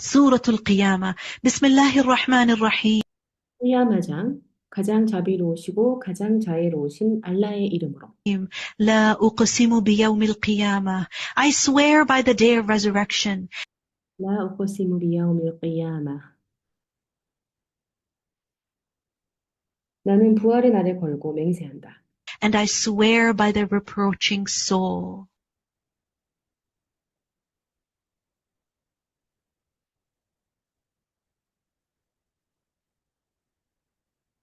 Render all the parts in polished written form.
Suratul Qiyamah. Bismillahir Rahmanir Rahim. 훌야마장, 가장 자비로우시고 가장 자애로우신 알라의 이름으로. لا أقسم بيوم القيامة. I swear by the day of resurrection. لا أقسم بيوم القيامة. 나는 부활의 날에 걸고 맹세한다. And I swear by the reproaching soul.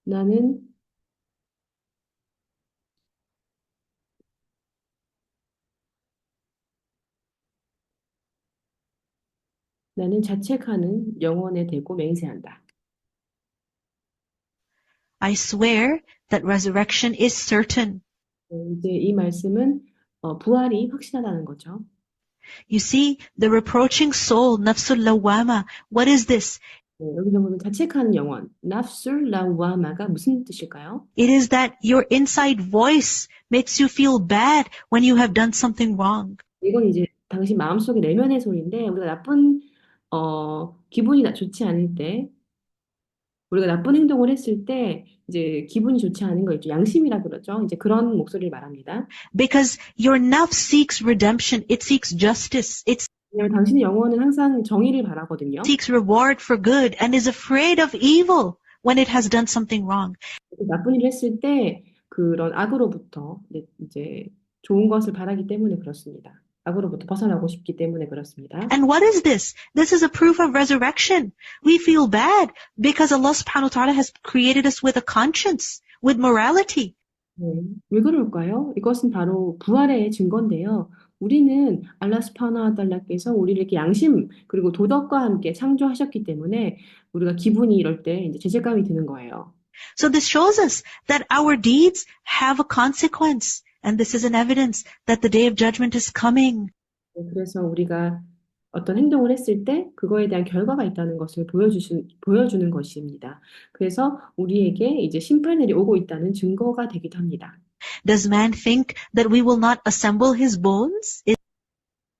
나는 자책하는 영혼에 대고 맹세한다. I swear that resurrection is certain. 이제 이 말씀은 부활이 확실하다는 거죠. You see, the reproaching soul, nafsul lawama, what is this? 여기서 보면 자책하는 영혼, nafsul lawwama가 무슨 뜻일까요? It is that your inside voice makes you feel bad when you have done something wrong. 이건 이제 당신 마음속의 내면의 소리인데 우리가 나쁜 기분이 좋지 않을 때 우리가 나쁜 행동을 했을 때 이제 기분이 좋지 않은 거 있죠. 양심이라 그러죠. 이제 그런 목소리를 말합니다. Because your nafs seeks redemption, it seeks justice, it 왜냐하면 당신의 영혼은 항상 정의를 바라거든요. seeks reward for good and is afraid of evil when it has done something wrong. 나쁜 일을 했을 때 그런 악으로부터 이제 좋은 것을 바라기 때문에 그렇습니다. 악으로부터 벗어나고 싶기 때문에 그렇습니다. And what is this? This is a proof of resurrection. We feel bad because Allah subhanahu wa ta'ala has created us with a conscience, with morality. 왜 그럴까요? 이것은 바로 부활의 증거인데요. 우리는 알라 스파나 달라께서 우리를 이렇게 양심 그리고 도덕과 함께 창조하셨기 때문에 우리가 기분이 이럴 때 이제 죄책감이 드는 거예요. So this shows us that our deeds have a consequence. And this is an evidence that the day of judgment is coming. 그래서 우리가 어떤 행동을 했을 때 그거에 대한 결과가 있다는 것을 보여주는 것입니다. 그래서 우리에게 이제 심판날이 오고 있다는 증거가 되기도 합니다. Does man think that we will not assemble his bones?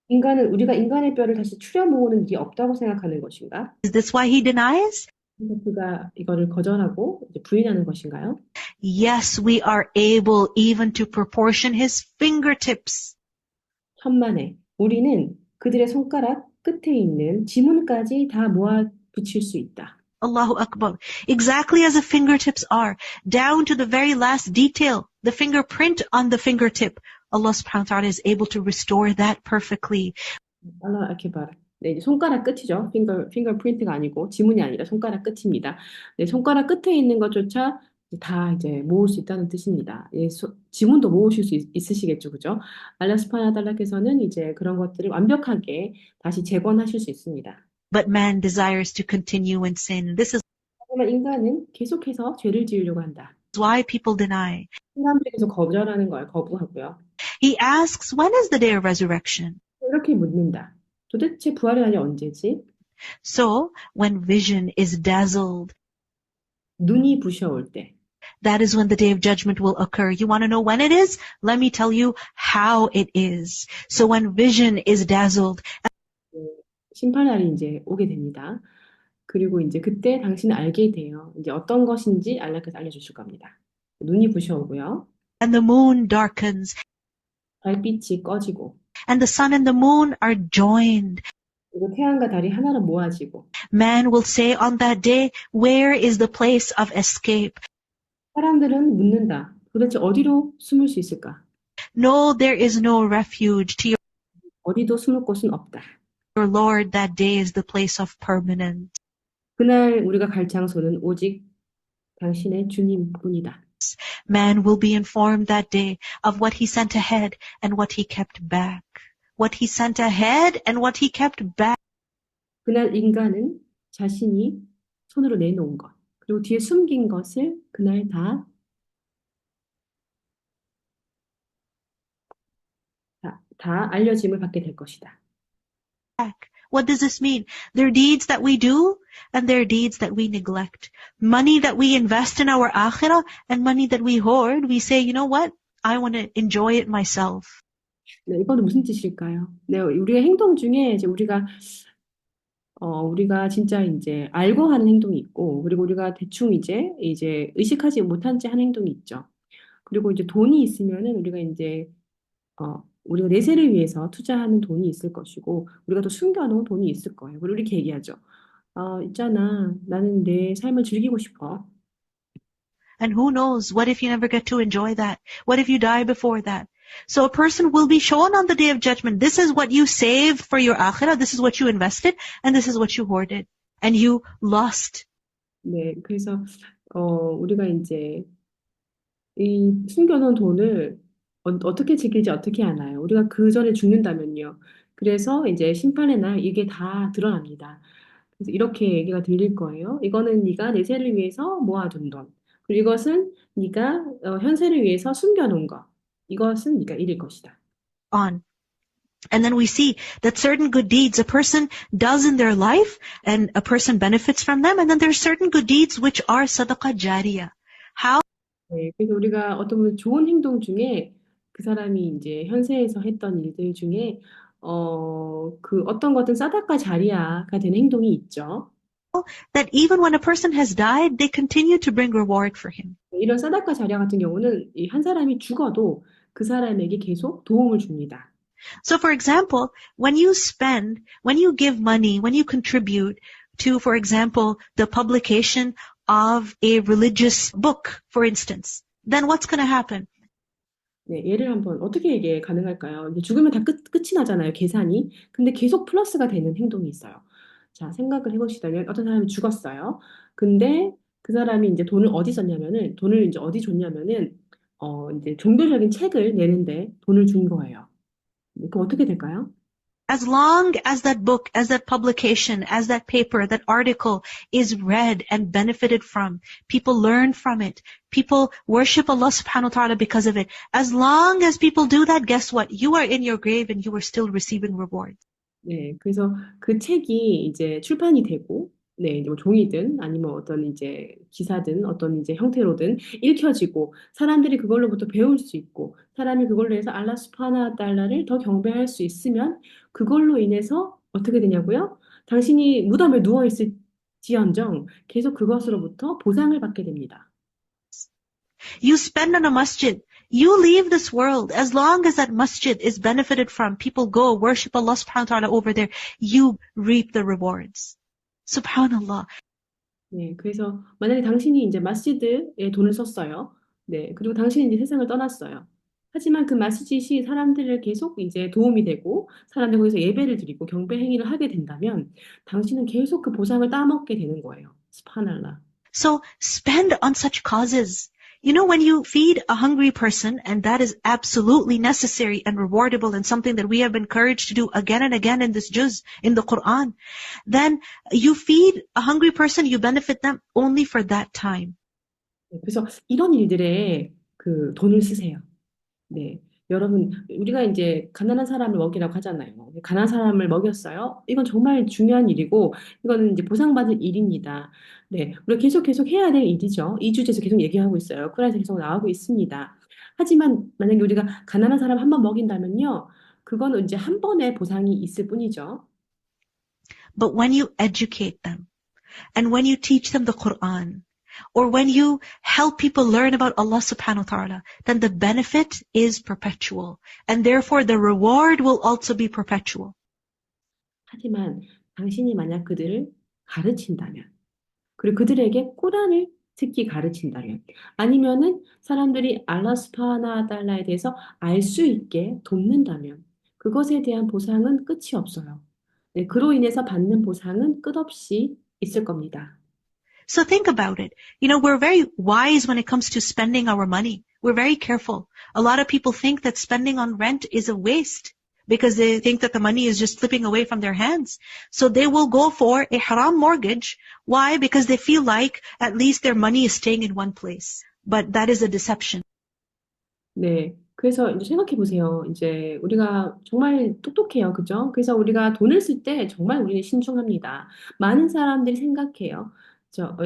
우리가 인간의 뼈를 다시 추려 모으는 일이 없다고 생각하는 것인가? Is this why he denies? 그가 이거를 거절하고 이제 부인하는 것인가요? Yes, we are able even to proportion his fingertips. 천만에 우리는 그들의 손가락 끝에 있는 지문까지 다 모아 붙일 수 있다. Allahu Akbar. Exactly as the fingertips are, down to the very last detail, the fingerprint on the fingertip. Allah subhanahu wa ta'ala is able to restore that perfectly. 알라 아케바르. 네, 이제 손가락 끝이죠. 핑거프린트가 아니고 지문이 아니라 손가락 끝입니다. 네, 손가락 끝에 있는 것조차 다 이제 모을 수 있다는 뜻입니다. 예, 지문도 모으실 수 있으시겠죠, 그죠? 알라 스파나 달라께서는 이제 그런 것들을 완벽하게 다시 재건하실 수 있습니다. But man desires to continue in sin. This is 하지만 인간은 계속해서 죄를 지으려고 한다. why people deny. 사람들이 계속 거절하는 걸 거부하고요. He asks, when is the day of resurrection? 이렇게 묻는다. 도대체 부활의 날이 언제지? So, when vision is dazzled, 눈이 부셔올 때. that is when the day of judgment will occur. You want to know when it is? Let me tell you how it is. So when vision is dazzled, 심판날이 이제 오게 됩니다. 그리고 이제 그때 당신은 알게 돼요. 이제 어떤 것인지 알라께서 알려주실 겁니다. 눈이 부셔오고요. and the moon darkens, 달빛이 꺼지고 and the sun and the moon are joined. 그리고 태양과 달이 하나로 모아지고 Man will say on that day, where is the place of escape? 사람들은 묻는다. 도대체 어디로 숨을 수 있을까? No, there is no refuge. To 어디도 숨을 곳은 없다. your Lord, that day is the place of permanence. 그날 우리가 갈 장소는 오직 당신의 주님뿐이다. Man will be informed that day of what he sent ahead and what he kept back. What he sent ahead and what he kept back. 그날 인간은 자신이 손으로 내놓은 것, 그리고 뒤에 숨긴 것을 그날 다 알려짐을 받게 될 것이다. What does this mean? There are deeds that we do and there are deeds that we neglect. Money that we invest in our akhirah and money that we hoard. We say, you know what? I want to enjoy it myself. 네, 이거는 무슨 뜻일까요? 네, 우리의 행동 중에 이제 우리가 우리가 진짜 이제 알고 하는 행동이 있고, 그리고 우리가 대충 이제 의식하지 못한 채 하는 행동이 있죠. 그리고 이제 돈이 있으면은 우리가 내세를 위해서 투자하는 돈이 있을 것이고, 우리가 또 숨겨놓은 돈이 있을 거예요. 그리고 이렇게 얘기하죠. 있잖아. 나는 내 삶을 즐기고 싶어. And who knows, what if you never get to enjoy that? What if you die before that? So a person will be shown on the day of judgment, this is what you saved for your akhirah, this is what you invested, and this is what you hoarded. And you lost. 네, 그래서 우리가 이제 이 숨겨놓은 돈을 떻게 지킬지 어떻게 하나요? 우리가 그 전에 죽는다면요. 그래서 이제 심판의 날 이게 다 드러납니다. 그래서 이렇게 얘기가 들릴 거예요. 이거는 네가 내세를 위해서 모아둔 돈. 그리고 이것은 네가 현세를 위해서 숨겨놓은 것. 이것은 네가 잃을 것이다. On. And then we see that certain good deeds a person does in their life and a person benefits from them. And then there's certain good deeds which are sadaqah jariyah. How? 네, 그래서 우리가 어떤 보면 좋은 행동 중에 그 사람이 이제 현세에서 했던 일들 중에 그 어떤 것든 사다카 자리아가 되는 행동이 있죠. That even when a person has died, they continue to bring reward for him. 이런 사다카 자리아 같은 경우는 이 한 사람이 죽어도 그 사람에게 계속 도움을 줍니다. So for example, when you give money, when you contribute to, for example, the publication of a religious book, for instance, then what's going to happen? 네, 얘를 한번 어떻게 이게 가능할까요? 이제 죽으면 다 끝이 나잖아요, 계산이. 근데 계속 플러스가 되는 행동이 있어요. 자, 생각을 해보시다면 어떤 사람이 죽었어요. 근데 그 사람이 이제 돈을 어디 썼냐면은, 돈을 이제 어디 줬냐면은, 이제 종교적인 책을 내는데 돈을 준 거예요. 그럼 어떻게 될까요? As long as that book, as that publication, as that paper, that article is read and benefited from, people learn from it, people worship Allah subhanahu wa ta'ala because of it. As long as people do that, guess what? You are in your grave and you are still receiving rewards. 네, 그래서 그 책이 이제 출판이 되고, 네, 이제 뭐 종이든 아니면 어떤 이제 기사든 어떤 이제 형태로든 읽혀지고 사람들이 그걸로부터 배울 수 있고 사람이 그걸로 해서 알라 수파나 달라를 더 경배할 수 있으면 그걸로 인해서 어떻게 되냐고요? 당신이 무덤에 누워 있을지언정 계속 그것으로부터 보상을 받게 됩니다. You spend on a masjid. You leave this world. As long as that masjid is benefited from, people go worship Allah subhanahu wa ta'ala over there, you reap the rewards. Subhanallah. 네, 그래서 만약에 당신이 이제 마시드에 돈을 썼어요. 네, 그리고 당신이 이제 세상을 떠났어요. 하지만 그 마스짓이 사람들을 계속 이제 도움이 되고 사람들이 거기서 예배를 드리고 경배 행위를 하게 된다면 당신은 계속 그 보상을 따먹게 되는 거예요. 스파날라. So spend on such causes. You know, when you feed a hungry person, and that is absolutely necessary and rewardable and something that we have been encouraged to do again and again in this juz, in the Quran, then you feed a hungry person, you benefit them only for that time. 네, 그래서 이런 일들에 그 돈을 쓰세요. 네. 여러분, 우리가 이제 가난한 사람을 먹이라고 하잖아요. 가난한 사람을 먹였어요. 이건 정말 중요한 일이고, 이거는 이제 보상받을 일입니다. 네. 우리가 계속 해야 될 일이죠. 이 주제에서 계속 얘기하고 있어요. 쿠란에서 계속 나오고 있습니다. 하지만 만약에 우리가 가난한 사람 한 번 먹인다면요. 그거는 이제 한 번의 보상이 있을 뿐이죠. But when you educate them, and when you teach them the Quran, or when you help people learn about Allah subhanahu wa ta'ala, then the benefit is perpetual. And therefore the reward will also be perpetual. 하지만 당신이 만약 그들을 가르친다면, 그리고 그들에게 꾸란을 특히 가르친다면, 아니면은 사람들이 알라 스파나 달라에 대해서 알 수 있게 돕는다면, 그것에 대한 보상은 끝이 없어요. 네, 그로 인해서 받는 보상은 끝없이 있을 겁니다. So think about it. You know, we're very wise when it comes to spending our money. We're very careful. A lot of people think that spending on rent is a waste because they think that the money is just slipping away from their hands. So they will go for a haram mortgage. Why? Because they feel like at least their money is staying in one place. But that is a deception. 네. 그래서 이제 생각해 보세요. 이제 우리가 정말 똑똑해요. 그죠? 그래서 우리가 돈을 쓸 때 정말 우리는 신중합니다. 많은 사람들이 생각해요.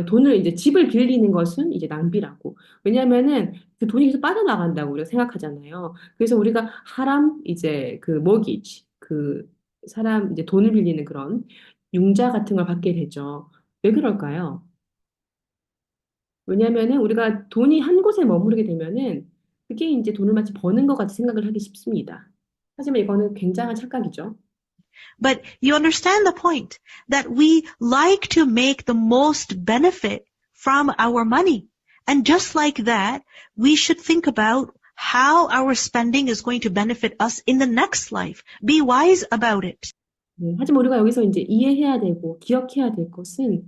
돈을 이제 집을 빌리는 것은 이제 낭비라고. 왜냐면은 그 돈이 계속 빠져나간다고 우리가 생각하잖아요. 그래서 우리가 하람 이제 그 mortgage 그 사람 이제 돈을 빌리는 그런 융자 같은 걸 받게 되죠. 왜 그럴까요? 왜냐면은 우리가 돈이 한 곳에 머무르게 되면은 그게 이제 돈을 마치 버는 것 같이 생각을 하기 쉽습니다. 하지만 이거는 굉장한 착각이죠. But you understand the point that we like to make the most benefit from our money. And just like that, we should think about how our spending is going to benefit us in the next life. Be wise about it. 네, 하지만 우리가 여기서 이제 이해해야 되고 기억해야 될 것은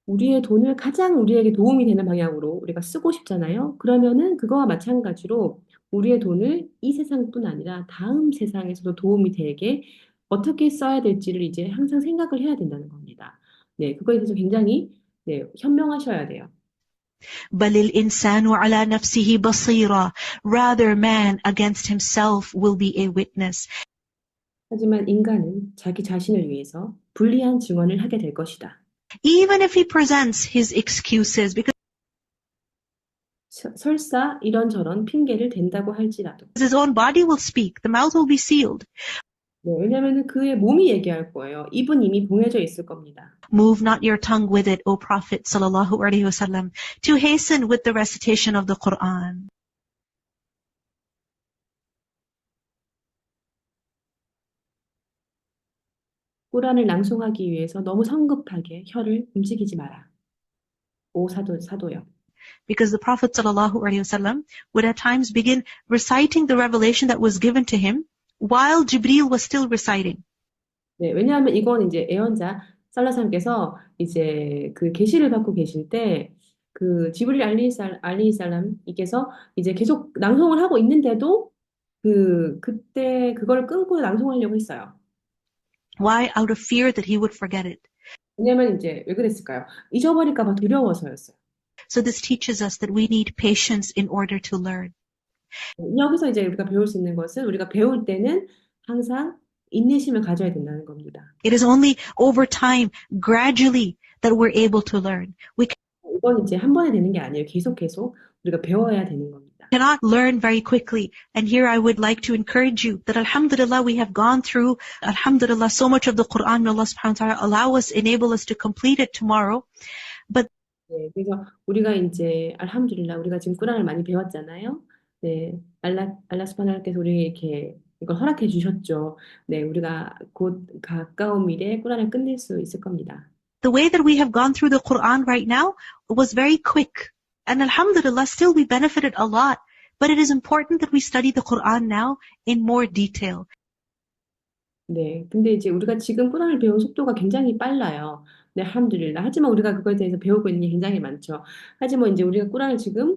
우리의 돈을 가장 우리에게 도움이 되는 방향으로 우리가 쓰고 싶잖아요. 그러면은 그거와 마찬가지로 우리의 돈을 이 세상뿐 아니라 다음 세상에서도 도움이 되게 어떻게 써야 될지를 이제 항상 생각을 해야 된다는 겁니다. 네, 그거에 대해서 굉장히 네, 현명하셔야 돼요. بل الإنسان على نفسه بصيرة. Rather, man against himself will be a witness. 하지만 인간은 자기 자신을 위해서 불리한 증언을 하게 될 것이다. Even if he presents his excuses, because 설사 이런저런 핑계를 댄다고 할지라도. his own body will speak, the mouth will be sealed. 네, 왜냐하면 그의 몸이 얘기할 거예요. 입은 이미 봉해져 있을 겁니다. Move not your tongue with it, O Prophet sallallahu alaihi wasallam, to hasten with the recitation of the Quran. 꾸란을 낭송하기 위해서 너무 성급하게 혀를 움직이지 마라. 오 사도요. Because the Prophet sallallahu alaihi wasallam would at times begin reciting the revelation that was given to him while Jibreel was still reciting. 네, 왜냐하면 이건 이제 애언자 살라삼께서 이제 그 계시를 받고 계실 때 그 지브릴 알리살람이께서 이제 계속 낭송을 하고 있는데도 그때 그걸 끊고 낭송하려고 했어요. Why? Out of fear that he would forget it. 왜냐면 이제 왜 그랬을까요? 잊어버릴까 봐 두려워서였어요. So this teaches us that we need patience in order to learn. 여기서 이제 우리가 배울 수 있는 것은 우리가 배울 때는 항상 인내심을 가져야 된다는 겁니다. It is only over time, gradually, that we're able to learn. We 이건 이제 한 번에 되는 게 아니에요. 계속 우리가 배워야 되는 겁니다. cannot learn very quickly. And here I would like to encourage you that alhamdulillah, we have gone through, alhamdulillah, so much of the Quran. May Allah subhanahu wa ta'ala allow us, enable us to complete it tomorrow. But 네, 그래서 우리가 이제 알함두릴라 우리가 지금 꾸란을 많이 배웠잖아요. 네, 알라 스파나께서 우리 이렇게 이걸 허락해 주셨죠. 네, 우리가 곧 가까운 미래에 꾸란을 끝낼 수 있을 겁니다. the way that we have gone through the Quran right now was very quick. And alhamdulillah, still we benefited a lot. But it is important that we study the Quran now in more detail. 네, 근데 이제 우리가 지금 꾸란을 배운 속도가 굉장히 빨라요. 네, 알함두릴라. 하지만 우리가 그거에 대해서 배우고 있는 게 굉장히 많죠. 하지만 이제 우리가 꾸란을 지금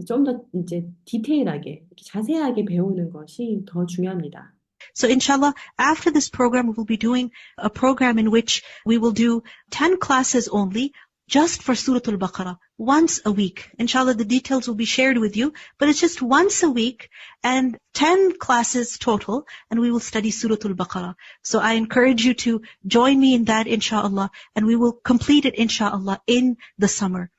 좀 더 이제 디테일하게, 이렇게 자세하게 배우는 것이 더 중요합니다. So inshallah, after this program, we will be doing a program in which we will do 10 classes only, just for Surah Al-Baqarah, once a week. Inshallah, the details will be shared with you, but it's just once a week and 10 classes total, and we will study Surah Al-Baqarah. So I encourage you to join me in that, inshallah, and we will complete it, inshallah, in the summer.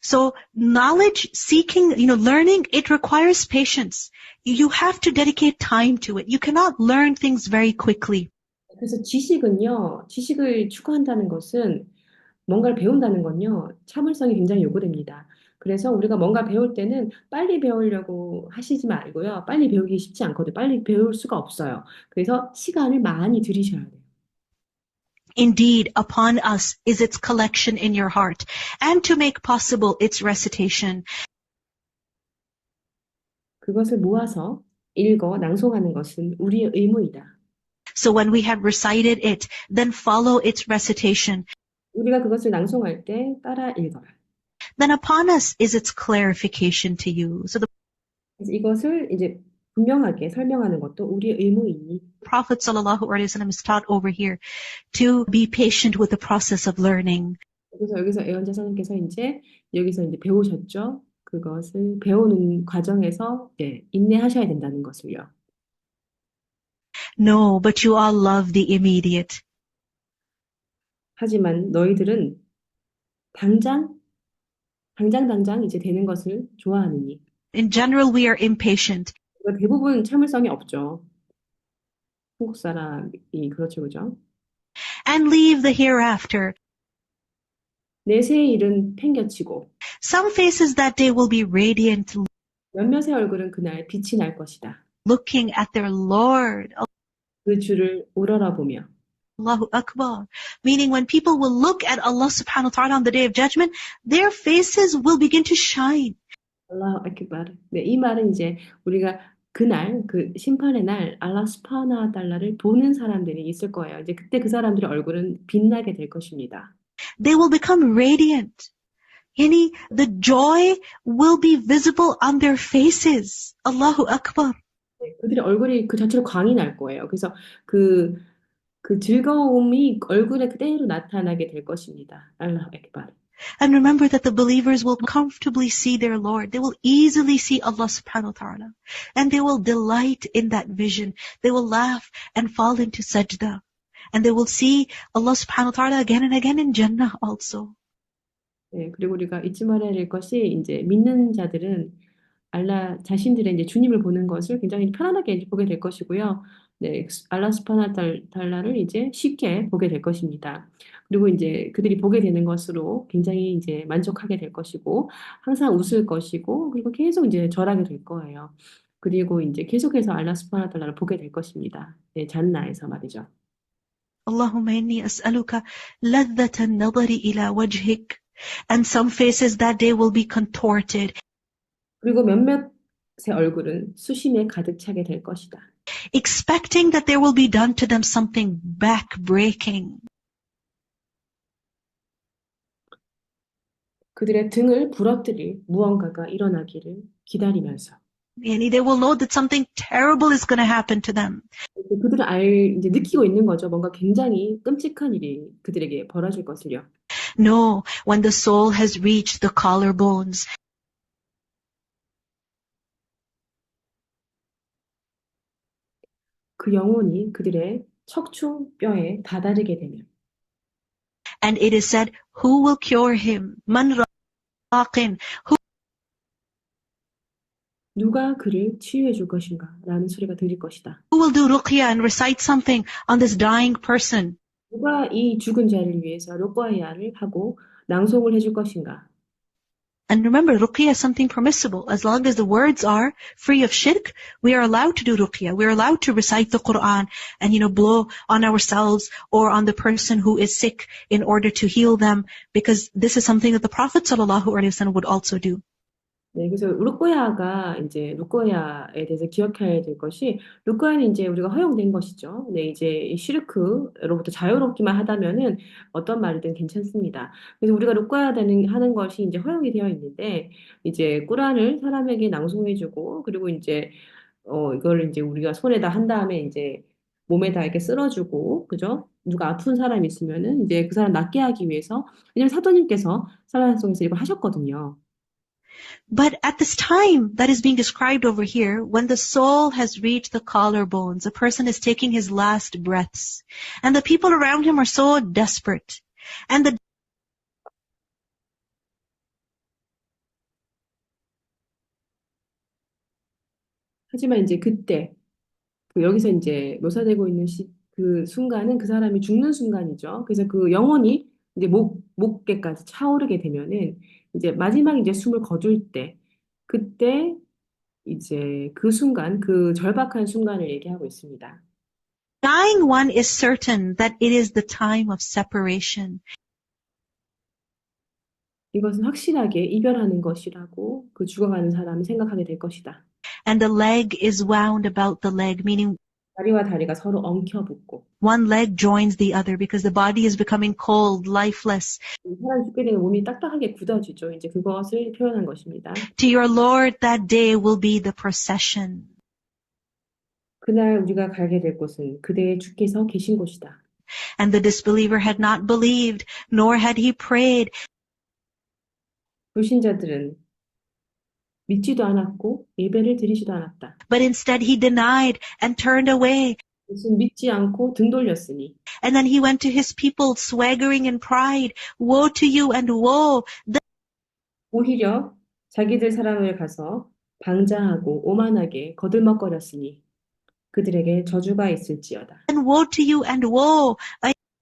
So knowledge seeking, learning, it requires patience. You have to dedicate time to it. You cannot learn things very quickly. 그래서 지식을 추구한다는 것은 뭔가를 배운다는 건요, 참을성이 굉장히 요구됩니다. 그래서 우리가 뭔가 배울 때는 빨리 배우려고 하시지 말고요. 빨리 배우기 쉽지 않거든요. 빨리 배울 수가 없어요. 그래서 시간을 많이 들이셔야 돼요. Indeed, upon us is its collection in your heart, and to make possible its recitation. 그것을 모아서 읽어 낭송하는 것은 우리의 의무이다. So when we have recited it, then follow its recitation. 우리가 그것을 낭송할 때 따라 읽어라. Then upon us is its clarification to you. So the 그래서 이것을 이제 분명하게 설명하는 것도 우리의 의무이니. Prophet sallallahu alaihi wasallam is taught over here to be patient with the process of learning. 그래서 여기서 애원자 선생님께서 여기서 배우셨죠? 그것을 배우는 과정에서 인내하셔야 된다는 것을요. No, but you all love the immediate. 하지만 너희들은 당장 이제 되는 것을 좋아하느니. In general, we are impatient. 대부분 참을성이 없죠. 한국 사람이 그렇죠, 그죠? and leave the hereafter. 내세의 일은 팽겨치고 Some faces that day will be radiant, 몇몇의 얼굴은 그날 빛이 날 것이다. looking at their Lord. 그 주를 우러러보며 Allahu Akbar. Meaning when people will look at Allah subhanahu wa ta'ala on the day of judgment, their faces will begin to shine. 알라후 아키바르. 네, 이 말은 이제 우리가 그날 그 심판의 날 알라 스파나 달라를 보는 사람들이 있을 거예요. 이제 그때 그 사람들의 얼굴은 빛나게 될 것입니다. They will become radiant. Yani, the joy will be visible on their faces. Allahu Akbar. 네, 그들의 얼굴이 그 자체로 광이 날 거예요. 그래서 그 즐거움이 얼굴에 그대로 나타나게 될 것입니다. 알라후 아키바르. And remember that the believers will comfortably see their Lord. They will easily see Allah subhanahu wa ta'ala. And they will delight in that vision. They will laugh and fall into sajda. And they will see Allah subhanahu wa ta'ala again and again in Jannah also. 네, 그리고 우리가 잊지 말아야 될 것이 이제 믿는 자들은 알라 자신들의 이제 주님을 보는 것을 굉장히 편안하게 이제 보게 될 것이고요. 네, 알라 스파나 달라를 이제 쉽게 보게 될 것입니다. 그리고 이제 그들이 보게 되는 것으로 굉장히 이제 만족하게 될 것이고, 항상 웃을 것이고, 그리고 계속 이제 절하게 될 거예요. 그리고 이제 계속해서 알라 스파나 달라를 보게 될 것입니다. 네, 잔나에서 말이죠. Allahumma inni as'aluka ladhata an-nadari ila wajhik. And some faces that day will be contorted, 그리고 몇몇의 얼굴은 수심에 가득 차게 될 것이다. expecting that there will be done to them something back-breaking. 그들의 등을 부러뜨릴 무언가가 일어나기를 기다리면서 Yani they will know that something terrible is going to happen to them. 그들은 이제 느끼고 있는 거죠. 뭔가 굉장히 끔찍한 일이 그들에게 벌어질 것을요. No, when the soul has reached the collarbones, 그 영혼이 그들의 척추뼈에 다다르게 되면 and it is said, who will cure him? Man raqin, 누가 그를 치유해 줄 것인가? 라는 소리가 들릴 것이다. who will do ruqya and recite something on this dying person? 누가 이 죽은 자를 위해서 루과야를 하고 낭송을 해줄 것인가? And remember, ruqya is something permissible. As long as the words are free of shirk, we are allowed to do ruqya. We are allowed to recite the Quran and, blow on ourselves or on the person who is sick in order to heal them, because this is something that the Prophet ﷺ would also do. 네, 그래서 루꼬야가 이제 루꼬야에 대해서 기억해야 될 것이 루꼬야는 이제 우리가 허용된 것이죠. 네, 이제 이 시르크로부터 자유롭기만 하다면은 어떤 말이든 괜찮습니다. 그래서 우리가 루꼬야 하는 것이 이제 허용이 되어 있는데 이제 꾸란을 사람에게 낭송해주고 그리고 이제 이걸 이제 우리가 손에다 한 다음에 이제 몸에다 이렇게 쓸어주고 그죠? 누가 아픈 사람이 있으면은 이제 그 사람 낫게 하기 위해서 왜냐면 사도님께서 살라성에서 이걸 하셨거든요. But at this time that is being described over here, when the soul has reached the collarbones, a person is taking his last breaths, and the people around him are so desperate. And 하지만 이제 그때 여기서 이제 묘사되고 있는 그 순간은 그 사람이 죽는 순간이죠. 그래서 그 영혼이 이제 목에까지 차오르게 되면은 이제 마지막 이제 숨을 거둘 때 그때 이제 그 순간 그 절박한 순간을 얘기하고 있습니다. dying one is certain that it is the time of separation. 이것은 확실하게 이별하는 것이라고 그 죽어가는 사람이 생각하게 될 것이다. And the leg is wound about the leg, meaning 다리와 다리가 서로 엉켜붙고 one leg joins the other because the body is becoming cold, lifeless. 사람이 죽게 되면 몸이 딱딱하게 굳어지죠. 이제 그것을 표현한 것입니다. To your Lord that day will be the procession. 그날 우리가 가게 될 곳은 그대의 주께서 계신 곳이다. And the disbeliever had not believed, nor had he prayed. 불신자들은 믿지도 않았고 예배를 드리지도 않았다. But instead he denied and turned away. 예수는 믿지 않고 등 돌렸으니 And then he went to his people swaggering in pride. Woe to you and woe. 오히려 자기들 사람을 가서 방자하고 오만하게 거들먹거렸으니 그들에게 저주가 있을지어다. And woe to you and woe.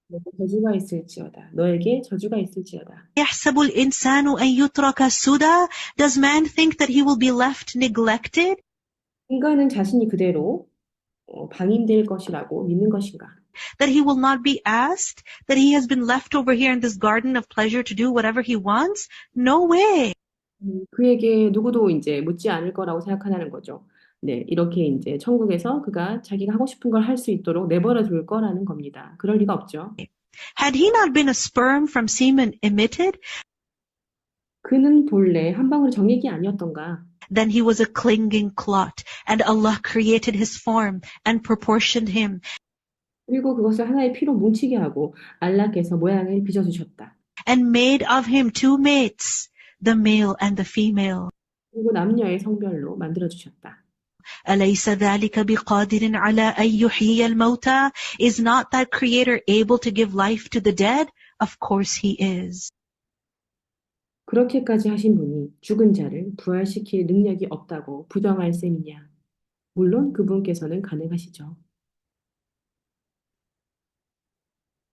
너에게 저주가 있을지어다. 너에게 저주가 있을지어다. يحسب الإنسان أن يترك سدى? Does man think that he will be left neglected? 인간은 자신이 그대로 방임될 것이라고 믿는 것인가? That he will not be asked? That he has been left over here in this garden of pleasure to do whatever he wants? No way. 그에게 누구도 이제 묻지 않을 거라고 생각하냐는 거죠. 네, 이렇게 이제 천국에서 그가 자기가 하고 싶은 걸 할 수 있도록 내버려 둘 거라는 겁니다. 그럴 리가 없죠. Had he not been a sperm from semen emitted, 그는 본래 한 방울의 정액이 아니었던가? then he was a clinging clot, and Allah created his form and proportioned him, 그리고 그것을 하나의 피로 뭉치게 하고 알라께서 모양을 빚어주셨다. and made of him two mates, the male and the female. 그리고 남녀의 성별로 만들어주셨다. أليس ذلك بقادر على أن يحيي الموتى? Is not that creator able to give life to the dead? Of course he is. 그렇게까지 하신 분이 죽은 자를 부활시킬 능력이 없다고 부정할 셈이냐? 물론 그분께서는 가능하시죠.